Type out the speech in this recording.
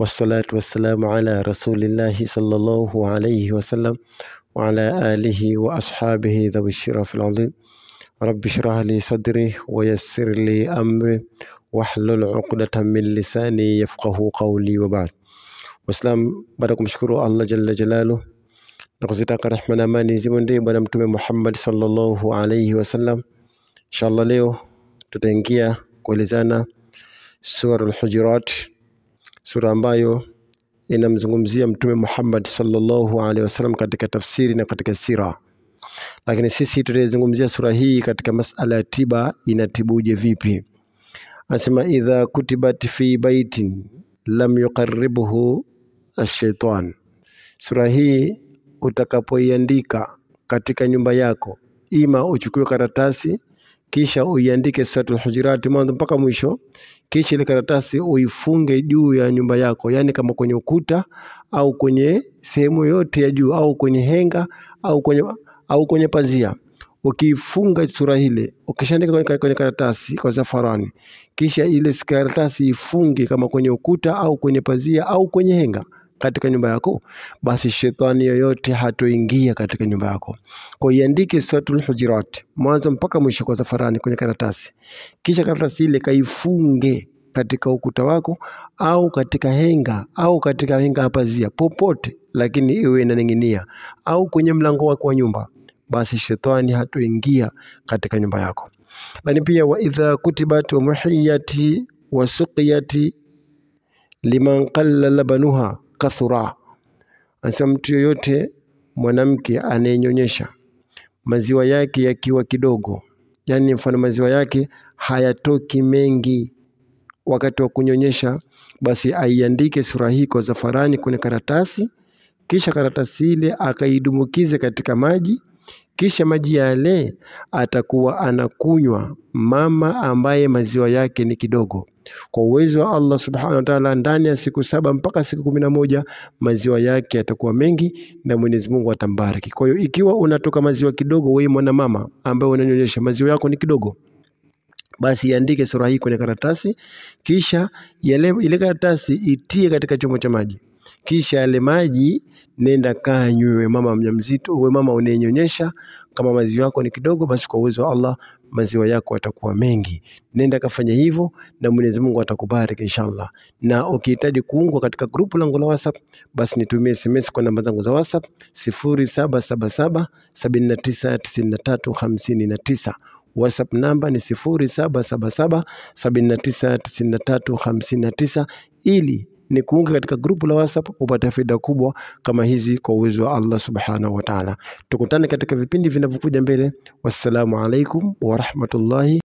wassalatu wassalamu ala rasulillahi sallallahu alayhi wasallam wa ala alihi wa ashabihi dhawi shirafil azim. Rabbi shrah li sadri wa yassir li amri wahlul 'uqdatan min lisani yafqahu qawli wa ba'd. Waislam, baada kumshukuru Allah jalla jalaluhu na kuzitaka rehema na amani zimwendee bwana mtume Muhammad sallallahu alayhi wasallam. Inshallah leo tutaingia kuelezana sura al-Hujurat, sura ambayo inamzungumzia mtume Muhammad sallallahu alayhi wasallam katika tafsiri na katika sira. Lakini sisi tutazungumzia sura hii katika masala ya tiba, inatibuje vipi? Anasema idha kutibat fi baitin lam yuqarribuhu ash-shaytan. Sura hii utakapoiandika katika nyumba yako, ima uchukue karatasi kisha uiandike suratul Hujurat mwanzo mpaka mwisho, kisha ile karatasi uifunge juu ya nyumba yako, yani kama kwenye ukuta au kwenye sehemu yote ya juu au kwenye henga au kwenye pazia. Ukifunga sura ile, ukishaandika kwenye karatasi kwa zafarani, kisha ile karatasi ifunge kama kwenye ukuta au kwenye pazia au kwenye henga katika nyumba yako, basi shetani yoyote hatoingia katika nyumba yako. Kwa iandike suratul Hujurat mwanzo mpaka mwisho kwa zafarani kwenye karatasi, kisha karatasi ile kaifunge katika ukuta wako au katika henga ya pazia popote, lakini iwe inaning'inia, au kwenye mlango wako wa nyumba, basi shetani hatoingia katika nyumba yako. Lakini pia wa idha kutibat wa muhiyati wa suqiyati liman qalla labanuha kathura. Anasema mtu yoyote, mwanamke anayenyonyesha maziwa yake yakiwa kidogo, yani mfano maziwa yake hayatoki mengi wakati wa kunyonyesha, basi aiandike sura hii kwa zafarani kwenye karatasi, kisha karatasi ile akaidumukize katika maji, kisha maji yale atakuwa anakunywa mama ambaye maziwa yake ni kidogo. Kwa uwezo wa Allah subhanahu wa ta'ala, ndani ya siku 7 mpaka siku 11 maziwa yake yatakuwa mengi na Mwenyezi Mungu atambariki. Kwa hiyo ikiwa unatoka maziwa kidogo, wewe mwana mama ambaye unanyonyesha maziwa yako ni kidogo, basi iandike sura hii kwenye karatasi, kisha ile karatasi itie katika chombo cha maji, kisha yale maji nenda kanywe mama mjamzito, wewe mama unayenyonyesha. Kama maziwa yako ni kidogo, basi kwa uwezo wa Allah maziwa yako yatakuwa mengi. Nenda kafanya hivyo na Mwenyezi Mungu atakubariki inshallah. Na ukihitaji kuungwa katika grupu langu la WhatsApp, basi nitumie SMS kwa namba zangu za WhatsApp 0777 799359. WhatsApp namba ni 0777 799359, ili ni kuunga katika grupu la WhatsApp upate faida kubwa kama hizi kwa uwezo wa Allah subhanahu wa ta'ala. Tukutane katika vipindi vinavyokuja mbele. Wassalamu alaikum wa rahmatullahi